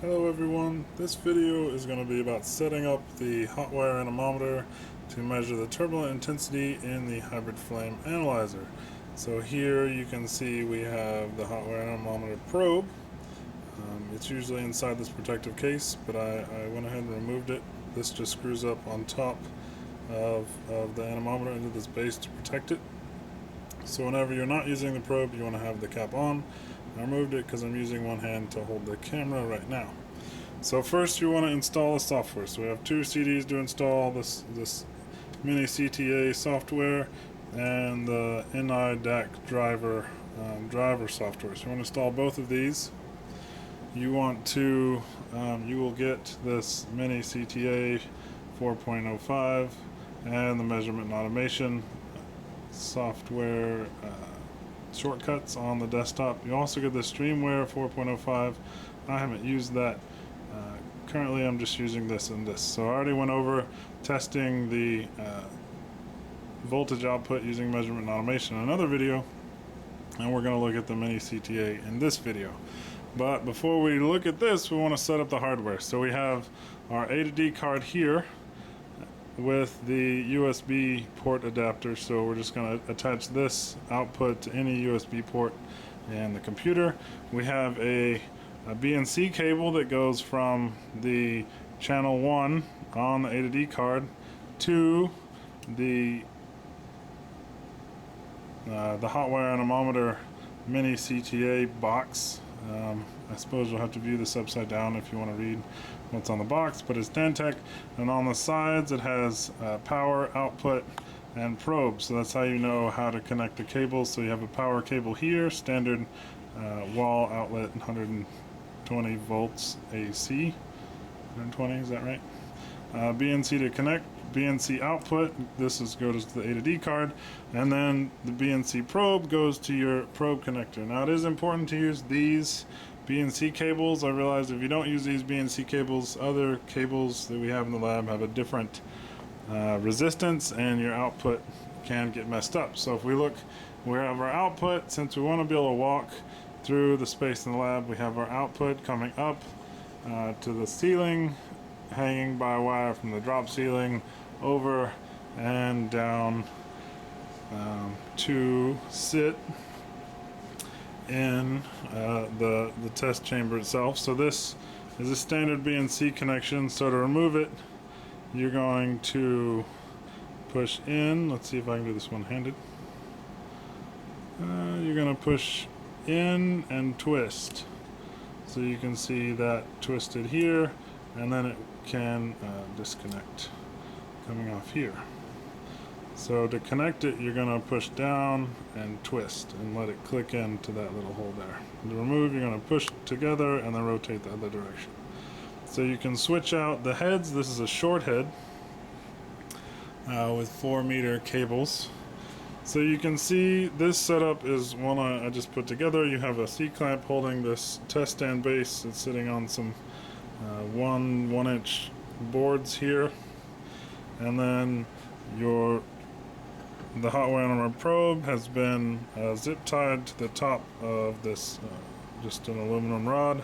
Hello everyone, this video is going to be about setting up the hot wire anemometer to measure the turbulent intensity in the hybrid flame analyzer. So here you can see we have the hot wire anemometer probe. It's usually inside this protective case, but I went ahead and removed it. This just screws up on top of the anemometer into this base to protect it. So whenever you're not using the probe, you want to have the cap on. I removed it because I'm using one hand to hold the camera right now. So first you want to install the software. So we have two CDs to install, this mini CTA software and the NI DAC driver software. So you want to install both of these. You want to, you will get this mini CTA 4.05 and the measurement and automation software shortcuts on the desktop. You also get the Streamware 4.05. I haven't used that. Currently I'm just using this and this. So I already went over testing the voltage output using measurement and automation in another video, and we're going to look at the mini CTA in this video. But before we look at this, we want to set up the hardware. So we have our A to D card here with the USB port adapter. So we're just going to attach this output to any USB port in the computer. We have a BNC cable that goes from the channel 1 on the A to D card to the hot wire anemometer mini CTA box. I suppose you'll have to view this upside down if you want to read what's on the box, but it's Dantec, and on the sides it has power, output, and probe. So that's how you know how to connect the cables. So you have a power cable here, standard wall outlet, 120 volts AC, 120, is that right? BNC to connect, BNC output, this goes to the A to D card, and then the BNC probe goes to your probe connector. Now it is important to use these BNC cables. I realized if you don't use these BNC cables, other cables that we have in the lab have a different resistance, and your output can get messed up. So if we look, we have our output. Since we want to be able to walk through the space in the lab, we have our output coming up to the ceiling, hanging by a wire from the drop ceiling over and down to sit in the test chamber itself. So this is a standard BNC connection. So to remove it, you're going to push in. Let's see if I can do this one-handed. You're going to push in and twist. So you can see that twisted here, and then it can disconnect coming off here. So to connect it, you're going to push down and twist and let it click into that little hole there. To remove, you're going to push together and then rotate the other direction. So you can switch out the heads. This is a short head with 4-meter cables. So you can see this setup is one I just put together. You have a C-clamp holding this test stand base. It's sitting on some 1-inch boards here, and then the hot wire anemometer probe has been zip tied to the top of this just an aluminum rod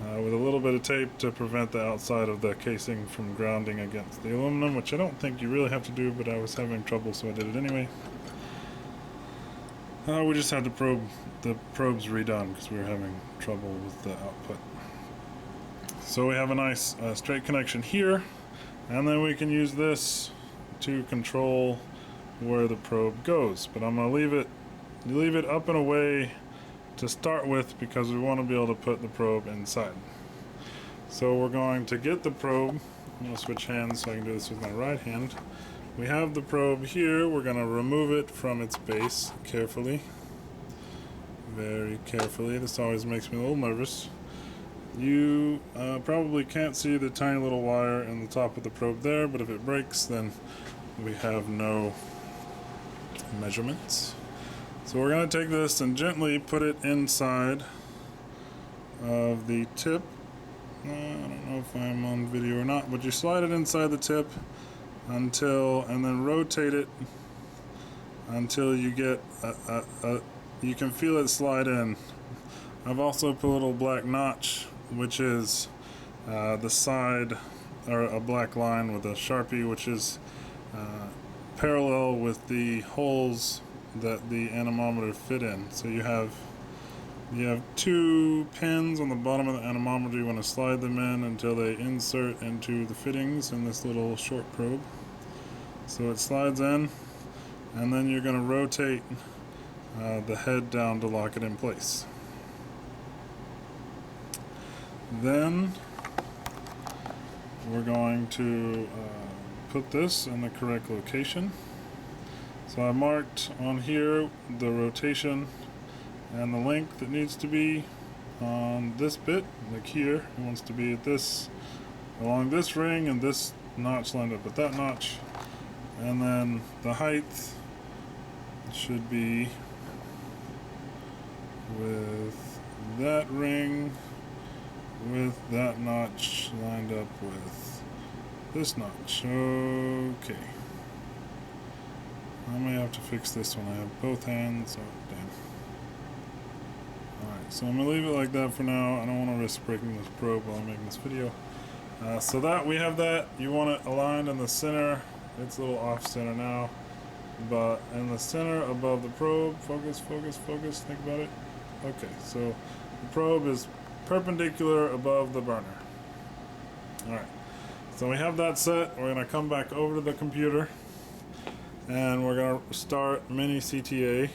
with a little bit of tape to prevent the outside of the casing from grounding against the aluminum, which I don't think you really have to do, but I was having trouble, so I did it anyway. We just had the probes redone because we were having trouble with the output. So we have a nice straight connection here, and then we can use this to control where the probe goes. But I'm going to leave it up and away to start with because we want to be able to put the probe inside. So we're going to get the probe. I'm going to switch hands so I can do this with my right hand. We have the probe here. We're going to remove it from its base carefully. Very carefully. This always makes me a little nervous. You probably can't see the tiny little wire in the top of the probe there, but if it breaks, then we have no measurements. So we're going to take this and gently put it inside of the tip. I don't know if I'm on video or not, but you slide it inside the tip and then rotate it until you get you can feel it slide in. I've also put a little black notch which is the side, or a black line with a Sharpie, which is parallel with the holes that the anemometer fit in. So you have two pins on the bottom of the anemometer. You want to slide them in until they insert into the fittings in this little short probe. So it slides in, and then you're going to rotate the head down to lock it in place. Then we're going to put this in the correct location. So I marked on here the rotation and the length that needs to be on this bit, like here. It wants to be at this, along this ring, and this notch lined up with that notch. And then the height should be with that ring, with that notch lined up with this notch. Okay. I may have to fix this one. I have both hands. Oh, damn. Alright, so I'm going to leave it like that for now. I don't want to risk breaking this probe while I'm making this video. So that we have that. You want it aligned in the center. It's a little off center now, but in the center above the probe. Focus, focus, focus. Think about it. Okay, so the probe is perpendicular above the burner. Alright, so we have that set. We're going to come back over to the computer, and we're going to start mini CTA.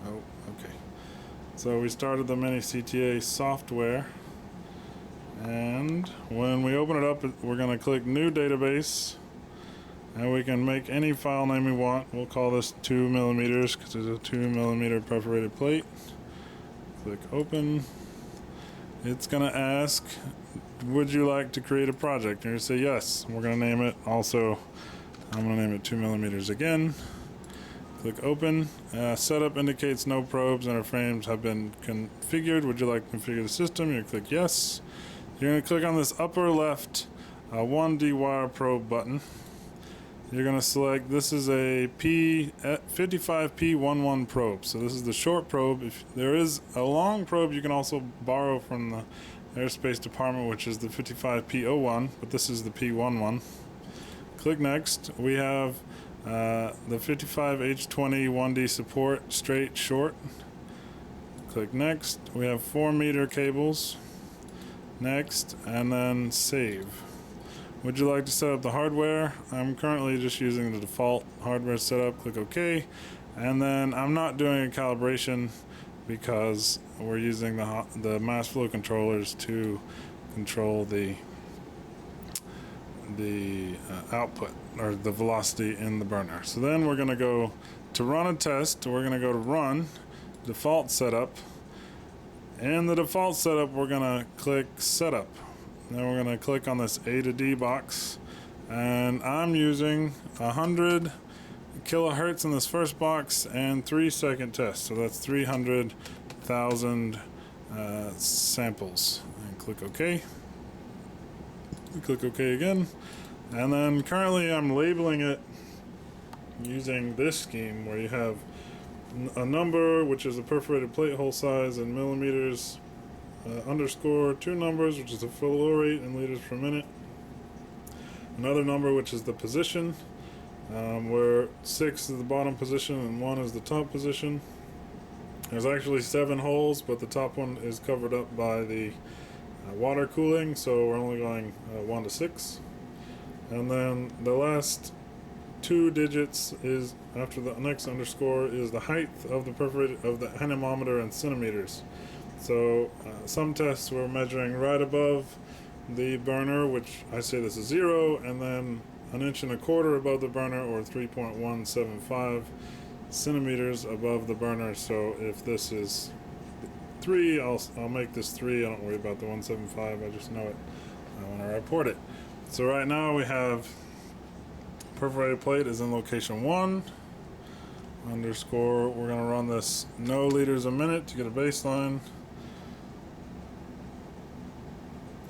Oh, okay. So we started the mini CTA software, and when we open it up, we're going to click New Database, and we can make any file name we want. We'll call this 2mm because it's a 2mm perforated plate. Click Open. It's going to ask, would you like to create a project? And you say yes. We're going to name it. Also, I'm going to name it 2mm again. Click Open. Setup indicates no probes and or frames have been configured. Would you like to configure the system? You click yes. You're going to click on this upper left 1D wire probe button. You're going to select, this is a P55P11 probe. So this is the short probe. If there is a long probe, you can also borrow from the Airspace Department, which is the 55P01, but this is the P11. Click Next. We have the 55H20 1D support, straight, short. Click Next. We have 4-meter cables. Next, and then Save. Would you like to set up the hardware? I'm currently just using the default hardware setup. Click OK. And then I'm not doing a calibration because we're using the mass flow controllers to control the output, or the velocity in the burner. So then we're going to go to run a test. We're going to go to Run, Default Setup. In the default setup, we're going to click Setup. Then we're going to click on this A to D box, and I'm using 100 kilohertz in this first box and 3-second test, so that's 300,000 samples. And click OK. Click OK again, and then currently I'm labeling it using this scheme where you have a number, which is the perforated plate hole size in millimeters, underscore 2 numbers, which is the flow rate in liters per minute, another number, which is the position, where 6 is the bottom position and 1 is the top position. There's actually 7 holes, but the top one is covered up by the water cooling, so we're only going 1 to 6. And then the last 2 digits is, after the next underscore, is the height of the perforated, of the anemometer in centimeters. So some tests we're measuring right above the burner, which I say this is 0, and then 1.25 inches above the burner, or 3.175 centimeters above the burner. So if this is 3, I'll make this 3. I don't worry about the 175. I just know it when I report it. So right now we have perforated plate is in location 1. Underscore, we're going to run this no liters a minute to get a baseline.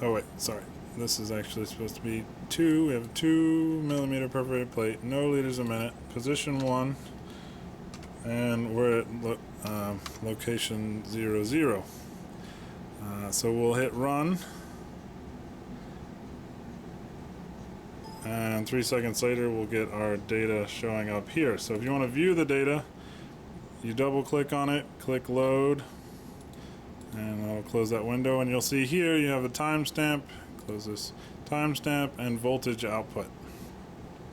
Oh wait, sorry. This is actually supposed to be 2. We have a 2mm perforated plate, no liters a minute, position 1, and we're at location 00. So we'll hit run, and 3 seconds later we'll get our data showing up here. So if you want to view the data, you double click on it, click load, and I'll close that window, and you'll see here you have a timestamp, close this, timestamp and voltage output.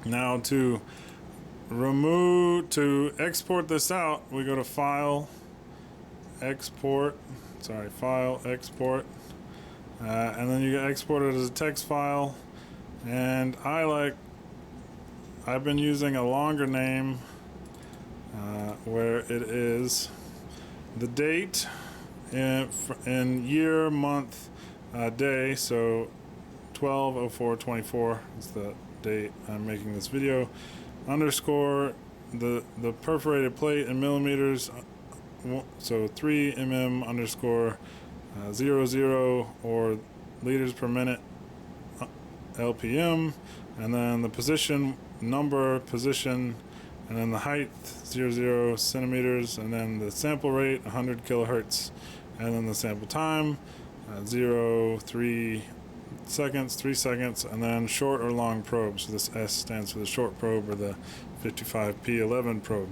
Now to export this out, we go to File, Export, File, Export, and then you export it as a text file. And I've been using a longer name where it is the date in year, month, day. So 12/04/24 is the date I'm making this video. Underscore the perforated plate in millimeters, so 3 mm underscore 00 or liters per minute LPM, and then the position number, position, and then the height 00 centimeters, and then the sample rate 100 kilohertz, and then the sample time 3 seconds, and then short or long probe. So this S stands for the short probe or the 55P11 probe.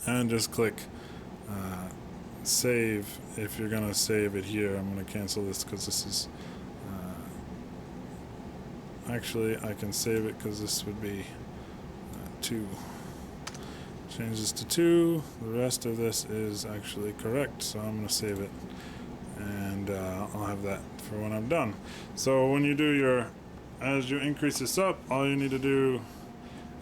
And just click save if you're going to save it here. I'm going to cancel this because this is actually I can save it because this would be 2. Change this to 2. The rest of this is actually correct, so I'm going to save it, and I'll have that for when I'm done. So when you do as you increase this up, all you need to do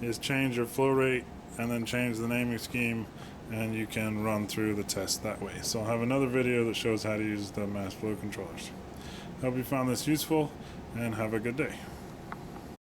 is change your flow rate and then change the naming scheme, and you can run through the test that way. So I'll have another video that shows how to use the mass flow controllers. Hope you found this useful, and have a good day.